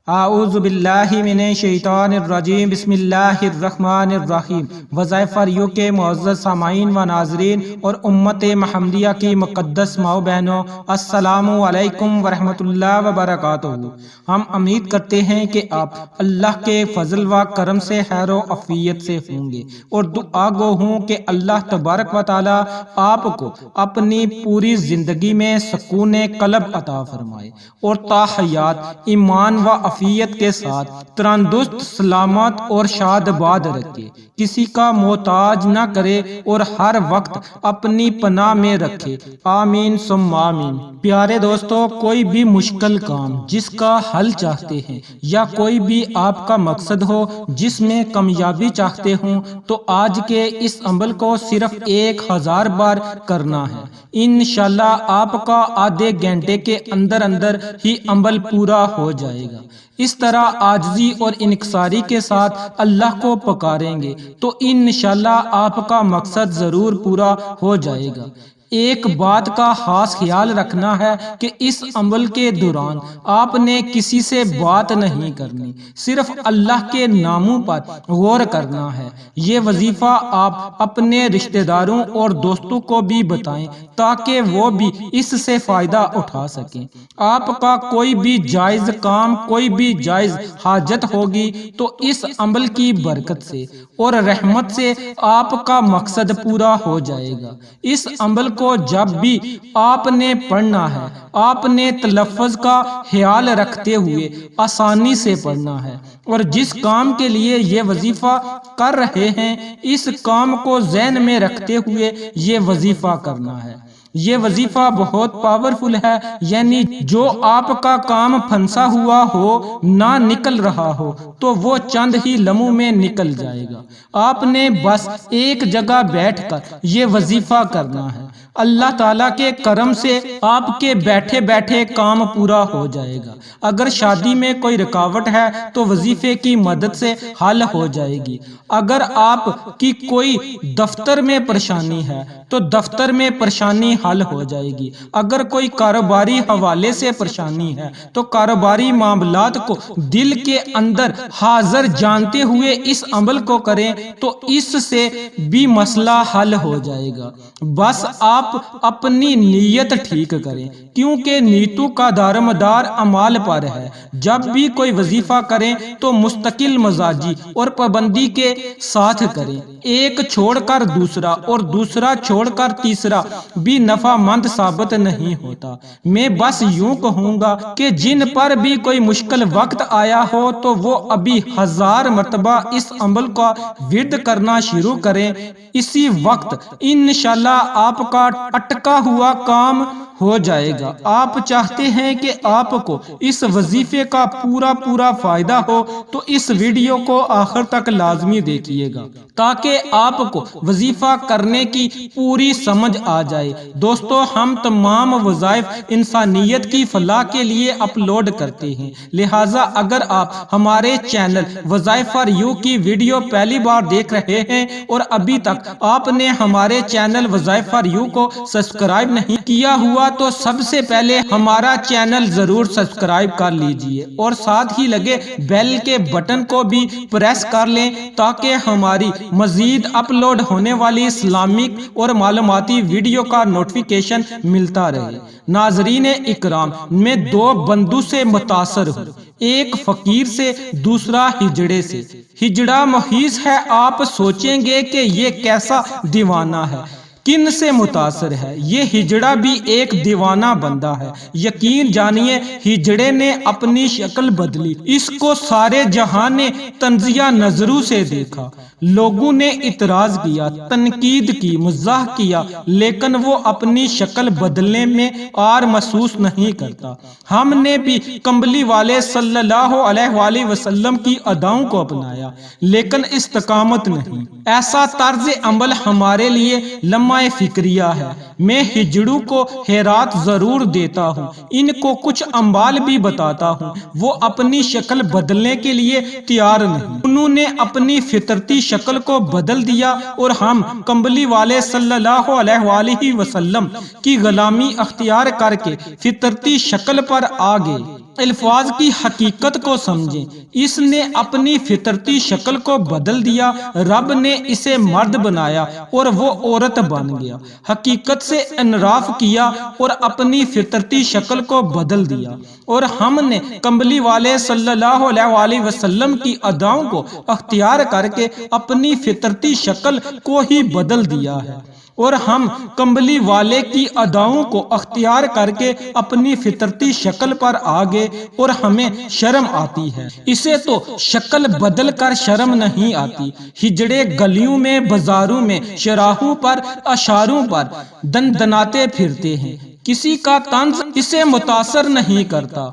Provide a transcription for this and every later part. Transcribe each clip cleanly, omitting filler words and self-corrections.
اعوذ باللہ من الشیطان الرجیم بسم اللہ الرحمن الرحیم۔ وظائف فار یو کے معزز سامعین و ناظرین اور امت محمدیہ کی مقدس ماؤ بہنوں، السلام علیکم ورحمۃ اللہ وبرکاتہ۔ ہم امید کرتے ہیں کہ آپ اللہ کے فضل و کرم سے خیر و عافیت سے ہوں گے اور دعا گو ہوں کہ اللہ تبارک و تعالی آپ کو اپنی پوری زندگی میں سکون قلب عطا فرمائے اور تا حیات ایمان و عافیت کے ساتھ تندرست، سلامت اور شاد باد رکھے، کسی کا محتاج نہ کرے اور ہر وقت اپنی پناہ میں رکھے، آمین ثم آمین۔ پیارے دوستو، کوئی بھی مشکل کام جس کا حل چاہتے ہیں یا کوئی بھی آپ کا مقصد ہو جس میں کامیابی چاہتے ہوں تو آج کے اس عمل کو صرف 1000 بار کرنا ہے۔ انشاءاللہ آپ کا آدھے گھنٹے کے اندر اندر ہی عمل پورا ہو جائے گا۔ اس طرح عاجزی اور انکساری کے ساتھ اللہ کو پکاریں گے تو انشاءاللہ آپ کا مقصد ضرور پورا ہو جائے گا۔ ایک بات کا خاص خیال رکھنا ہے کہ اس عمل کے دوران آپ نے کسی سے بات نہیں کرنی، صرف اللہ کے ناموں پر غور کرنا ہے۔ یہ وظیفہ آپ اپنے رشتہ داروں اور دوستوں کو بھی بتائیں تاکہ وہ بھی اس سے فائدہ اٹھا سکیں۔ آپ کا کوئی بھی جائز کام، کوئی بھی جائز حاجت ہوگی تو اس عمل کی برکت سے اور رحمت سے آپ کا مقصد پورا ہو جائے گا۔ اس عمل کو جب بھی آپ نے پڑھنا ہے، آپ نے تلفظ کا خیال رکھتے ہوئے آسانی سے پڑھنا ہے، اور جس کام کے لیے یہ وظیفہ کر رہے ہیں اس کام کو ذہن میں رکھتے ہوئے یہ وظیفہ کرنا ہے۔ یہ وظیفہ بہت پاورفل ہے، یعنی جو آپ کا کام پھنسا ہوا ہو، نہ نکل رہا ہو تو وہ چند ہی لمحوں میں نکل جائے گا۔ آپ نے بس ایک جگہ بیٹھ کر یہ وظیفہ کرنا ہے، اللہ تعالیٰ کے کرم سے آپ کے بیٹھے بیٹھے کام پورا ہو جائے گا۔ اگر شادی میں کوئی رکاوٹ ہے تو وظیفے کی مدد سے حل ہو جائے گی۔ اگر آپ کی کوئی دفتر میں پریشانی ہے تو دفتر میں پریشانی حل ہو جائے گی۔ اگر کوئی کاروباری حوالے سے پریشانی ہے تو کاروباری معاملات کو دل کے اندر حاضر جانتے ہوئے اس عمل کو کریں تو اس سے بھی مسئلہ حل ہو جائے گا۔ بس آپ اپنی نیت ٹھیک کریں، کیونکہ نیتوں کا دارمدار اعمال پر ہے۔ جب بھی کوئی وظیفہ کریں تو مستقل مزاجی اور پابندی کے ساتھ کریں، ایک چھوڑ کر دوسرا اور دوسرا چھوڑ کر تیسرا بھی نفع مند ثابت نہیں ہوتا۔ میں بس یوں کہوں گا کہ جن پر بھی کوئی مشکل وقت آیا ہو تو وہ ابھی 1000 مرتبہ اس عمل کا ورد کرنا شروع کریں، اسی وقت انشاءاللہ آپ کا اٹکا ہوا کام ہو جائے گا۔ آپ چاہتے ہیں کہ آپ کو اس وظیفے کا پورا فائدہ ہو تو اس ویڈیو کو آخر تک لازمی دیکھیے گا تاکہ آپ کو وظیفہ کرنے کی پوری سمجھ آ جائے۔ دوستو، ہم تمام وظائف انسانیت کی فلاح کے لیے اپلوڈ کرتے ہیں، لہٰذا اگر آپ ہمارے چینل وظائف فار یو کی ویڈیو پہلی بار دیکھ رہے ہیں اور ابھی تک آپ نے ہمارے چینل وظائف فار یو کو سبسکرائب نہیں کیا ہوا تو سب سے پہلے ہمارا چینل ضرور سبسکرائب کر لیجئے اور ساتھ ہی لگے بیل کے بٹن کو بھی پریس کر لیں تاکہ ہماری مزید اپلوڈ ہونے والی اسلامک اور معلوماتی ویڈیو کا نوٹیفیکیشن ملتا رہے۔ ناظرین اکرام، میں 2 بندوں سے متاثر ہوں، ایک فقیر سے، دوسرا ہجڑے سے۔ ہجڑا محیص ہے، آپ سوچیں گے کہ یہ کیسا دیوانہ ہے، کن سے متاثر ہے؟ یہ ہجڑا بھی ایک دیوانہ بندہ ہے۔ یقین جانیے ہجڑے نے اپنی شکل بدلی، اس کو سارے جہان نے طنزیہ نظروں سے دیکھا، لوگوں نے اعتراض کیا، تنقید کی، مزاح کیا، لیکن وہ اپنی شکل بدلنے میں عار محسوس نہیں کرتا۔ ہم نے بھی کمبلی والے صلی اللہ علیہ وآلہ وسلم کی اداؤں کو اپنایا لیکن استقامت نہیں۔ ایسا طرز عمل ہمارے لیے لمحہ فکریہ ہے۔ میں ہجڑوں کو خیرات ضرور دیتا ہوں، ان کو کچھ اموال بھی بتاتا ہوں، وہ اپنی شکل بدلنے کے لیے تیار نہیں۔ انہوں نے اپنی فطرتی شکل کو بدل دیا اور ہم کمبلی والے صلی اللہ علیہ وآلہ وسلم کی غلامی اختیار کر کے فطرتی شکل پر آ گئے۔ الفاظ کی حقیقت کو سمجھیں۔ اس نے اپنی فطرتی شکل کو بدل دیا، رب نے اسے مرد بنایا اور وہ عورت بن گیا، حقیقت سے انحراف کیا اور اپنی فطرتی شکل کو بدل دیا، اور ہم نے کمبلی والے صلی اللہ علیہ وآلہ وسلم کی اداؤں کو اختیار کر کے اپنی فطرتی شکل کو ہی بدل دیا ہے، اور ہم کمبلی والے کی اداؤں کو اختیار کر کے اپنی فطرتی شکل پر آ گئے، اور ہمیں شرم آتی ہے۔ اسے تو شکل بدل کر شرم نہیں آتی، ہجڑے گلیوں میں، بازاروں میں، شراہوں پر، اشاروں پر دندناتے پھرتے ہیں، کسی کا طنز اسے متاثر نہیں کرتا۔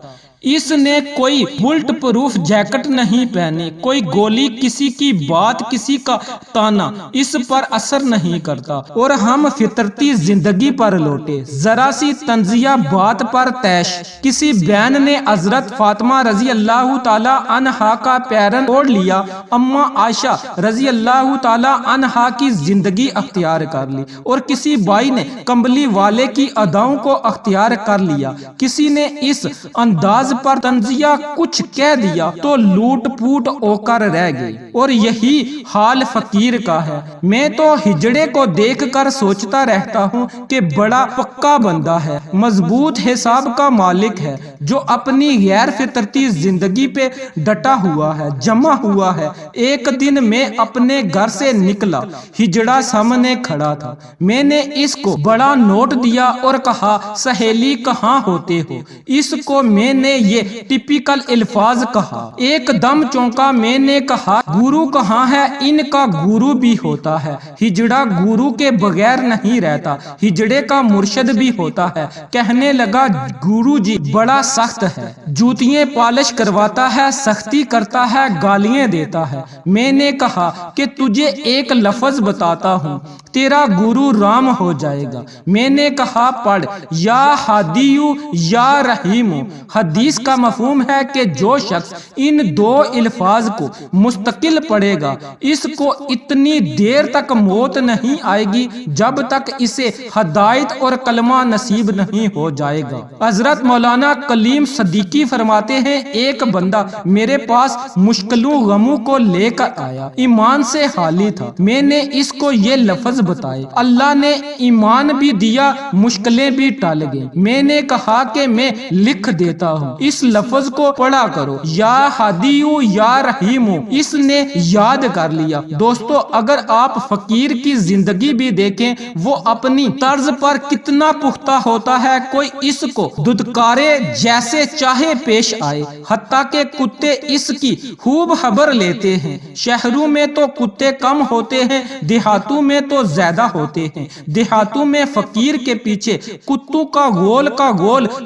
اس نے کوئی بلٹ پروف جیکٹ نہیں پہنی، کوئی گولی، کسی کی بات، کسی کا تانا اس پر اثر نہیں کرتا، اور ہم فطرتی زندگی پر لوٹے، ذرا سی تنزیہ بات پر طیش۔ کسی بہن نے حضرت فاطمہ رضی اللہ تعالی عنہا کا پیرن توڑ لیا، اما عائشہ رضی اللہ تعالی عنہا کی زندگی اختیار کر لی، اور کسی بھائی نے کمبلی والے کی اداؤں کو اختیار کر لیا، کسی نے اس انداز پر تنزیہ کچھ کہہ دیا تو لوٹ پوٹ ہو کر رہ گئی، اور یہی حال فقیر کا ہے۔ میں تو ہجڑے کو دیکھ کر سوچتا رہتا ہوں کہ بڑا پکا بندہ ہے، مضبوط حساب کا مالک ہے، جو اپنی غیر فطرتی زندگی پہ ڈٹا ہوا ہے، جمع ہوا ہے۔ ایک دن میں اپنے گھر سے نکلا، ہجڑا سامنے کھڑا تھا، میں نے اس کو بڑا نوٹ دیا اور کہا سہیلی کہاں ہوتے ہو؟ اس کو میں نے یہ ٹپیکل الفاظ کہا، ایک دم چونکا، میں نے کہا گورو کہاں ہے؟ ان کا گورو بھی ہوتا ہے، ہجڑا گورو کے بغیر نہیں رہتا، ہجڑے کا مرشد بھی ہوتا ہے۔ کہنے لگا گورو جی بڑا سخت ہے، جوتیاں پالش کرواتا ہے، سختی کرتا ہے، گالیاں دیتا ہے۔ میں نے کہا کہ تجھے ایک لفظ بتاتا ہوں، تیرا گورو رام ہو جائے گا۔ میں نے کہا پڑھ، یا ہادیو یا رحیمو۔ حدیث کا مفہوم ہے کہ جو شخص ان دو الفاظ کو مستقل پڑھے گا، اس کو اتنی دیر تک موت نہیں آئے گی جب تک اسے ہدایت اور کلمہ نصیب نہیں ہو جائے گا۔ حضرت مولانا کلیم صدیقی فرماتے ہیں، ایک بندہ میرے پاس مشکلوں غموں کو لے کر آیا، ایمان سے خالی تھا، میں نے اس کو یہ لفظ بتائے، اللہ نے ایمان بھی دیا، مشکلیں بھی ٹال گئیں۔ میں نے کہا کہ میں لکھ دیتا ہوں، اس لفظ کو پڑھا کرو، یا ہادیو یا رحیمو۔ اس نے یاد کر لیا۔ دوستو، اگر آپ فقیر کی زندگی بھی دیکھیں، وہ اپنی طرز پر کتنا پختہ ہوتا ہے، کوئی اس کو ددکارے جیسے چاہے پیش آئے، حتیٰ کہ کتے اس کی خوب خبر لیتے ہیں۔ شہروں میں تو کتے کم ہوتے ہیں، دیہاتوں میں تو زیادہ ہوتے ہیں۔ دیہاتوں میں فقیر کے پیچھے کتوں کا گول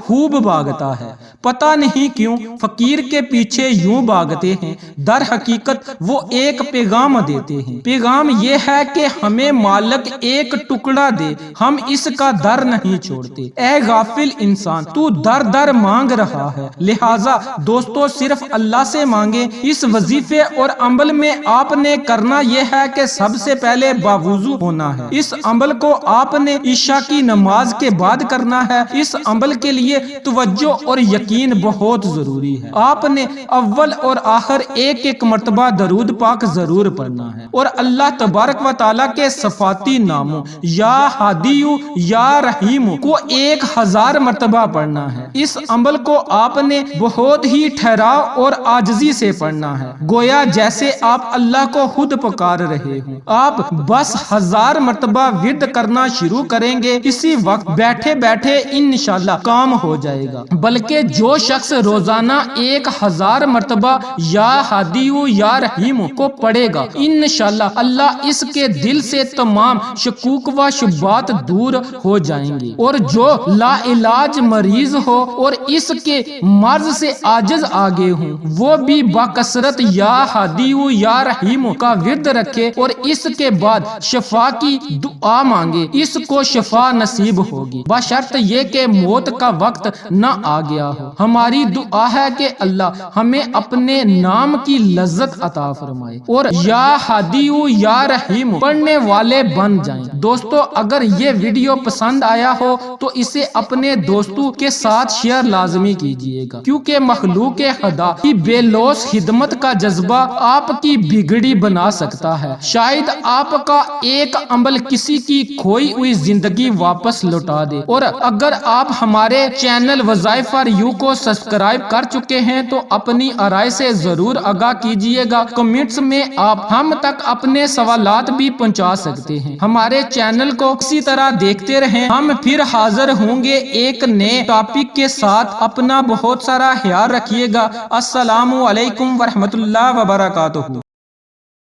خوب بھاگتا ہے، پتہ نہیں کیوں فقیر کے پیچھے یوں بھاگتے ہیں۔ در حقیقت وہ ایک پیغام دیتے ہیں، پیغام یہ ہے کہ ہمیں مالک ایک ٹکڑا دے، ہم اس کا در نہیں چھوڑتے۔ اے غافل انسان، تو در در مانگ رہا ہے، لہٰذا دوستو صرف اللہ سے مانگیں۔ اس وظیفے اور عمل میں آپ نے کرنا یہ ہے کہ سب سے پہلے باوضو ہونا ہے۔ اس عمل کو آپ نے عشاء کی نماز کے بعد کرنا ہے۔ اس عمل کے لیے توجہ اور یقین بہت ضروری ہے۔ آپ نے اول اور آخر ایک مرتبہ درود پاک ضرور پڑھنا ہے، اور اللہ تبارک و تعالیٰ کے صفاتی ناموں یا ہادیو یا رحیمو کو 1000 مرتبہ پڑھنا ہے۔ اس عمل کو آپ نے بہت ہی ٹھہراؤ اور عاجزی سے پڑھنا ہے، گویا جیسے آپ اللہ کو خود پکار رہے ہوں۔ آپ بس 1000 مرتبہ ورد کرنا شروع کریں گے، اسی وقت بیٹھے بیٹھے انشاءاللہ کام ہو جائے گا۔ بلکہ جو شخص روزانہ 1000 مرتبہ یا ہادیو یا رحیمو کو پڑھے گا، انشاءاللہ اللہ اس کے دل سے تمام شکوک و شبہات دور ہو جائیں گے، اور جو لا علاج مریض ہو اور اس کے مرض سے عاجز آگے ہوں، وہ بھی بکثرت یا ہادیو یا رحیمو کا ورد رکھے، اور اس کے بعد شفا کی دعا مانگے اس کو شفا نصیب ہوگی، بشرط یہ کہ موت کا وقت نہ آ گیا ہو۔ ہماری دعا ہے کہ اللہ ہمیں اپنے نام کی لذت عطا فرمائے اور یا ہادیو یا رحیم پڑھنے والے بن جائیں۔ دوستو اگر یہ ویڈیو پسند آیا ہو تو اسے اپنے دوستوں کے ساتھ شیئر لازمی کیجئے گا، کیونکہ مخلوق خدا کی بے لوث خدمت کا جذبہ آپ کی بگڑی بنا سکتا ہے۔ شاید آپ کا ایک عمل کسی کی کھوئی ہوئی زندگی واپس لوٹا دے۔ اور اگر آپ ہمارے چینل وظائف فار یو کو سبسکرائب کر چکے ہیں تو اپنی آراء سے ضرور آگاہ کیجئے گا۔ کمنٹس میں آپ ہم تک اپنے سوالات بھی پہنچا سکتے ہیں۔ ہمارے چینل کو اسی طرح دیکھتے رہیں، ہم پھر حاضر ہوں گے ایک نئے ٹاپک کے ساتھ۔ اپنا بہت سارا خیال رکھیے گا۔ السلام علیکم ورحمۃ اللہ وبرکاتہ۔